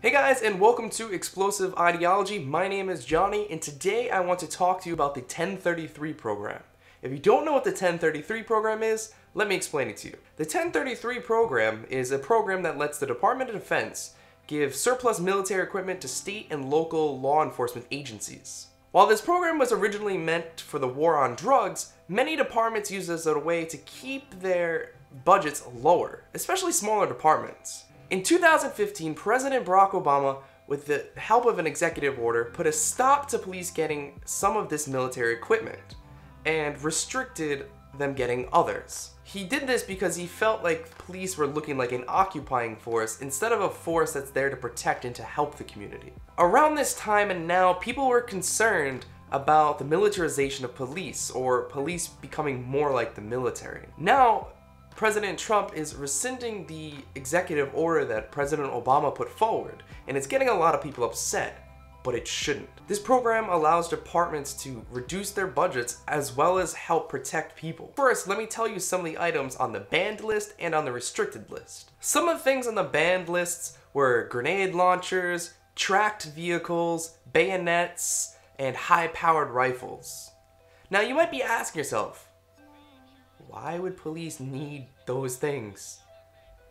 Hey guys, and welcome to Explosive Ideology. My name is Johnny, and today I want to talk to you about the 1033 program. If you don't know what the 1033 program is, let me explain it to you. The 1033 program is a program that lets the Department of Defense give surplus military equipment to state and local law enforcement agencies. While this program was originally meant for the war on drugs, many departments use this as a way to keep their budgets lower, especially smaller departments. In 2015, President Barack Obama, with the help of an executive order, put a stop to police getting some of this military equipment and restricted them getting others. He did this because he felt like police were looking like an occupying force instead of a force that's there to protect and to help the community. Around this time and now, people were concerned about the militarization of police, or police becoming more like the military. Now, President Trump is rescinding the executive order that President Obama put forward, and it's getting a lot of people upset, but it shouldn't. This program allows departments to reduce their budgets as well as help protect people. First, let me tell you some of the items on the banned list and on the restricted list. Some of the things on the banned lists were grenade launchers, tracked vehicles, bayonets, and high-powered rifles. Now you might be asking yourself, why would police need those things?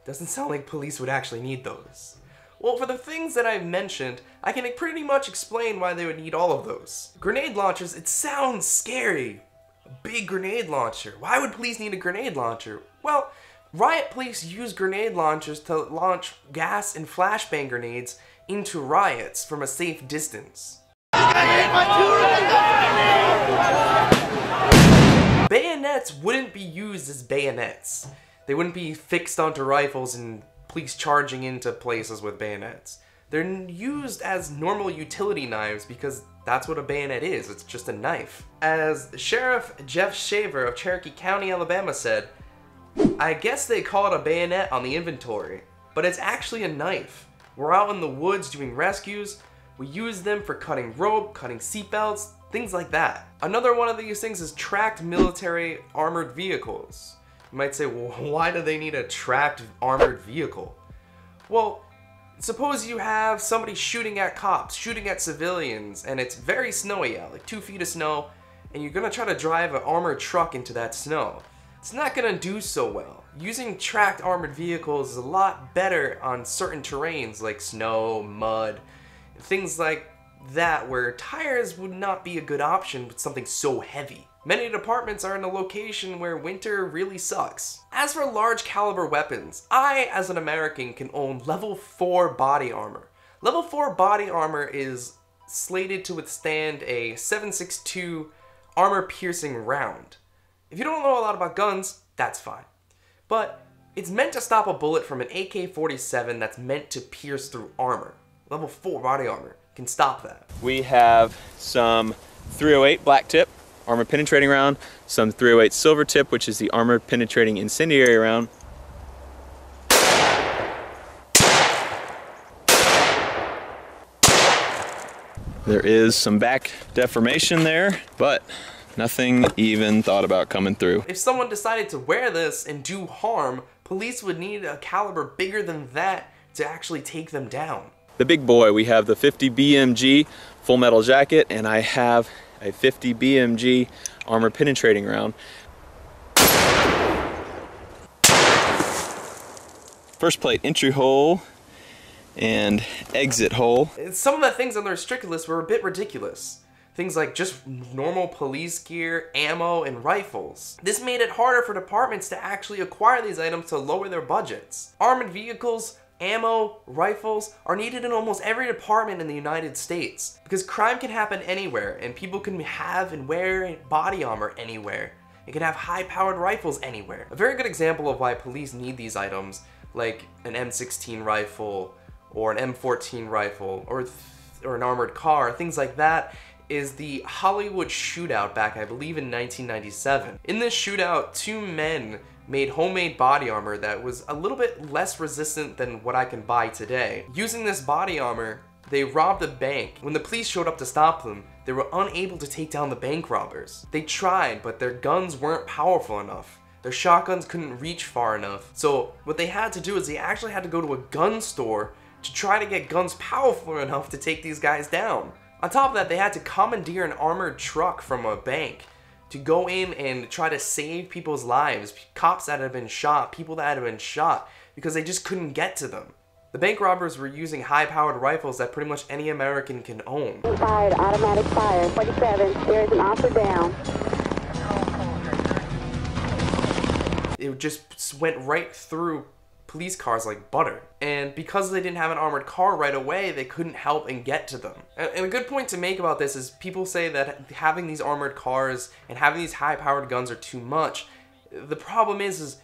Doesn't sound like police would actually need those. Well, for the things that I've mentioned, I can pretty much explain why they would need all of those. Grenade launchers, it sounds scary. A big grenade launcher. Why would police need a grenade launcher? Well, riot police use grenade launchers to launch gas and flashbang grenades into riots from a safe distance. Bayonets wouldn't be used as bayonets. They wouldn't be fixed onto rifles and police charging into places with bayonets. They're used as normal utility knives because that's what a bayonet is. It's just a knife. As Sheriff Jeff Shaver of Cherokee County, Alabama said, "I guess they call it a bayonet on the inventory, but it's actually a knife. We're out in the woods doing rescues. We use them for cutting rope, cutting seatbelts, things like that." Another one of these things is tracked military armored vehicles. You might say, well, why do they need a tracked armored vehicle? Well, suppose you have somebody shooting at cops, shooting at civilians, and it's very snowy out, like 2 feet of snow, and you're gonna try to drive an armored truck into that snow. It's not gonna do so well. Using tracked armored vehicles is a lot better on certain terrains like snow, mud, things like that, where tires would not be a good option with something so heavy. Many departments are in a location where winter really sucks. As for large caliber weapons, I, as an American, can own level 4 body armor. Level 4 body armor is slated to withstand a 7.62 armor piercing round. If you don't know a lot about guns, that's fine. But it's meant to stop a bullet from an AK-47 that's meant to pierce through armor. Level 4 body armor can stop that. We have some 308 black tip armor penetrating round, some 308 silver tip, which is the armor penetrating incendiary round. There is some back deformation there, but nothing even thought about coming through. If someone decided to wear this and do harm, police would need a caliber bigger than that to actually take them down. The big boy, we have the 50 BMG full metal jacket, and I have a 50 BMG armor penetrating round. First plate entry hole and exit hole. Some of the things on the restricted list were a bit ridiculous. Things like just normal police gear, ammo, and rifles. This made it harder for departments to actually acquire these items to lower their budgets. Armored vehicles, ammo, rifles are needed in almost every department in the United States because crime can happen anywhere and people can have and wear body armor anywhere. It can have high-powered rifles anywhere. A very good example of why police need these items, like an M16 rifle or an M14 rifle or an armored car, things like that, is the Hollywood shootout back, I believe, in 1997. In this shootout, 2 men made homemade body armor that was a little bit less resistant than what I can buy today. Using this body armor, they robbed a bank. When the police showed up to stop them, they were unable to take down the bank robbers. They tried, but their guns weren't powerful enough. Their shotguns couldn't reach far enough. So what they had to do is they actually had to go to a gun store to try to get guns powerful enough to take these guys down. On top of that, they had to commandeer an armored truck from a bank to go in and try to save people's lives, cops that had been shot, people that had been shot, because they just couldn't get to them. The bank robbers were using high-powered rifles that pretty much any American can own. Fired, automatic fire, 47, there is an officer down. It just went right through police cars like butter. And because they didn't have an armored car right away, they couldn't help and get to them. And a good point to make about this is people say that having these armored cars and having these high-powered guns are too much. The problem is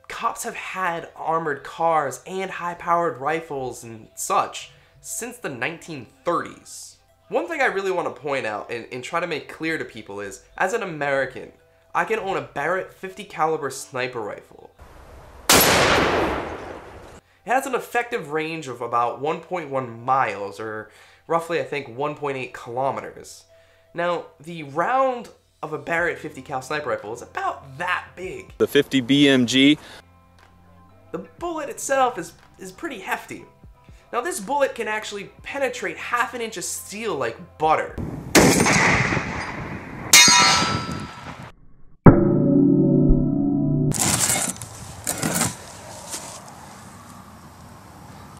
cops have had armored cars and high-powered rifles and such since the 1930s. One thing I really want to point out and try to make clear to people is, as an American, I can own a Barrett 50 caliber sniper rifle. It has an effective range of about 1.1 miles, or roughly I think 1.8 kilometers. Now, the round of a Barrett 50 cal sniper rifle is about that big. The 50 BMG. The bullet itself is pretty hefty. Now this bullet can actually penetrate half an inch of steel like butter.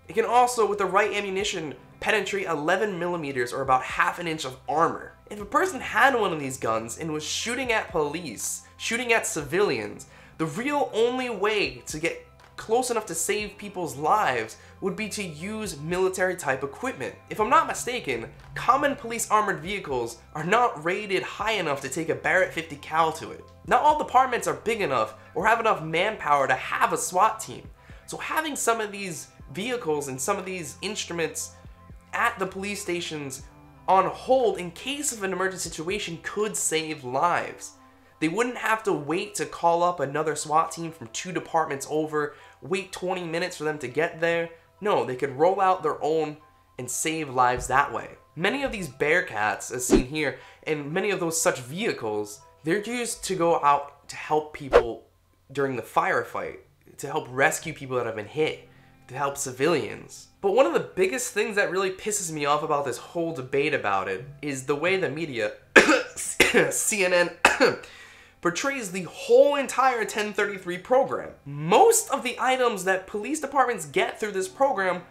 It can also, with the right ammunition, penetrate 11 millimeters or about half an inch of armor. If a person had one of these guns and was shooting at police, shooting at civilians, the real only way to get close enough to save people's lives would be to use military type equipment. If I'm not mistaken, common police armored vehicles are not rated high enough to take a Barrett 50 cal to it. Not all departments are big enough or have enough manpower to have a SWAT team. So having some of these vehicles and some of these instruments at the police stations on hold in case of an emergency situation could save lives. They wouldn't have to wait to call up another SWAT team from 2 departments over, wait 20 minutes for them to get there. No, they could roll out their own and save lives that way. Many of these Bearcats, as seen here, and many of those such vehicles, they're used to go out to help people during the firefight, to help rescue people that have been hit, to help civilians. But one of the biggest things that really pisses me off about this whole debate about it is the way the media, CNN, portrays the whole entire 1033 program. Most of the items that police departments get through this program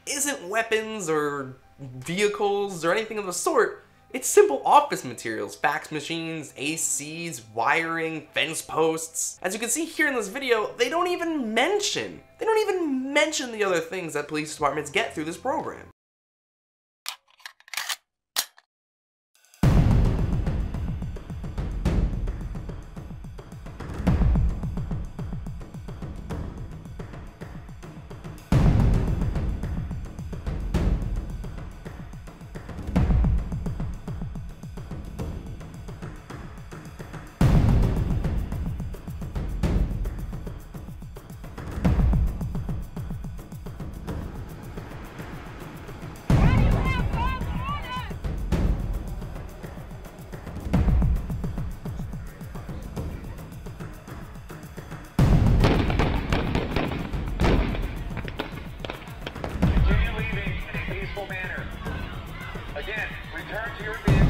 isn't weapons or vehicles or anything of the sort. It's simple office materials, fax machines, ACs, wiring, fence posts. As you can see here in this video, they don't even mention the other things that police departments get through this program. Again, return to your vehicle.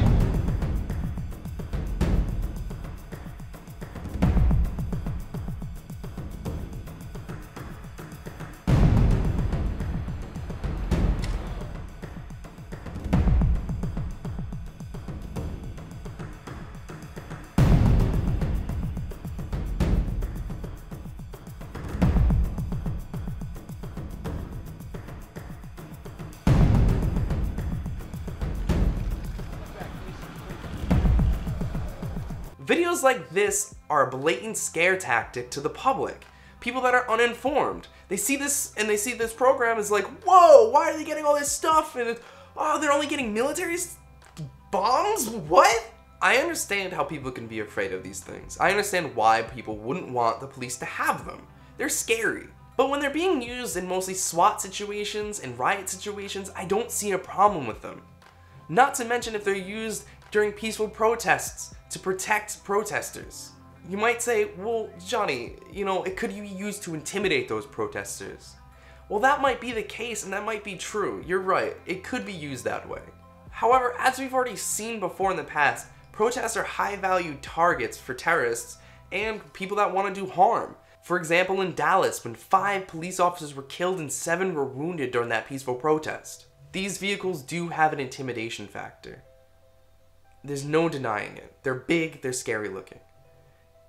Videos like this are a blatant scare tactic to the public. People that are uninformed. They see this and they see this program as like, whoa, why are they getting all this stuff? And oh, they're only getting military bombs? What? I understand how people can be afraid of these things. I understand why people wouldn't want the police to have them. They're scary. But when they're being used in mostly SWAT situations and riot situations, I don't see a problem with them. Not to mention if they're used during peaceful protests to protect protesters. You might say, well, Johnny, you know, it could be used to intimidate those protesters. Well, that might be the case and that might be true. You're right, it could be used that way. However, as we've already seen before in the past, protests are high-value targets for terrorists and people that want to do harm. For example, in Dallas, when 5 police officers were killed and 7 were wounded during that peaceful protest. These vehicles do have an intimidation factor. There's no denying it. They're big, they're scary looking.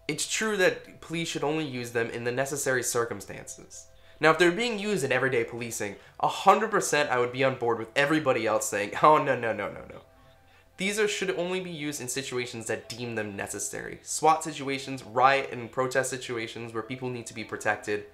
It's true that police should only use them in the necessary circumstances. Now, if they're being used in everyday policing, 100% I would be on board with everybody else saying, oh, no. These should only be used in situations that deem them necessary. SWAT situations, riot and protest situations where people need to be protected.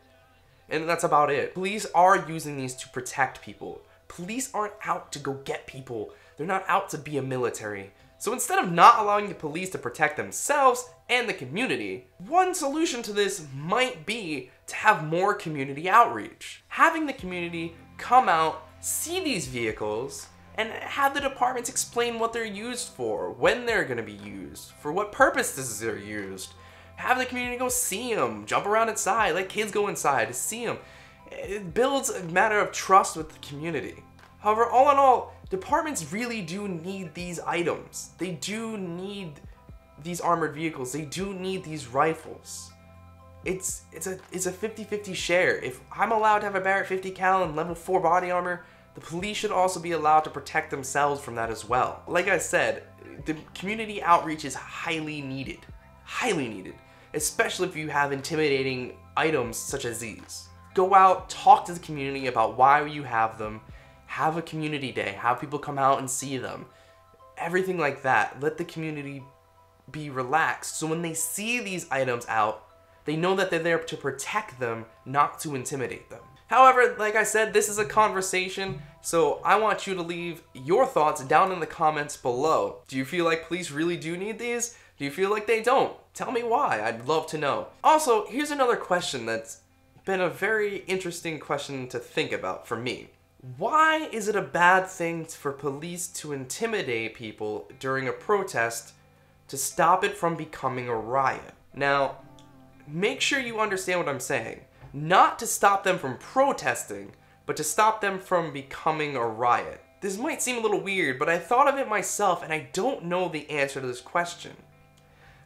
And that's about it. Police are using these to protect people. Police aren't out to go get people. They're not out to be a military. So instead of not allowing the police to protect themselves and the community, one solution to this might be to have more community outreach. Having the community come out, see these vehicles, and have the departments explain what they're used for, when they're going to be used, for what purposes they're used. Have the community go see them, jump around inside, let kids go inside to see them. It builds a matter of trust with the community. However, all in all, departments really do need these items. They do need these armored vehicles. They do need these rifles. It's a 50-50 share. If I'm allowed to have a Barrett 50 cal and level 4 body armor, the police should also be allowed to protect themselves from that as well. Like I said, the community outreach is highly needed. Highly needed. Especially if you have intimidating items such as these. Go out, talk to the community about why you have them. Have a community day, have people come out and see them. Everything like that. Let the community be relaxed. So when they see these items out, they know that they're there to protect them, not to intimidate them. However, like I said, this is a conversation, so I want you to leave your thoughts down in the comments below. Do you feel like police really do need these? Do you feel like they don't? Tell me why, I'd love to know. Also, here's another question that's been a very interesting question to think about for me. Why is it a bad thing for police to intimidate people during a protest to stop it from becoming a riot? Now, make sure you understand what I'm saying. Not to stop them from protesting, but to stop them from becoming a riot. This might seem a little weird, but I thought of it myself and I don't know the answer to this question.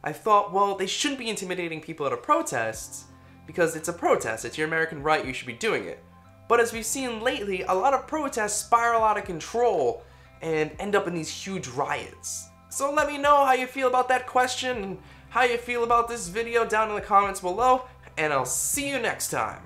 I thought, well, they shouldn't be intimidating people at a protest because it's a protest, it's your American right, you should be doing it. But as we've seen lately, a lot of protests spiral out of control and end up in these huge riots. So let me know how you feel about that question and how you feel about this video down in the comments below, and I'll see you next time.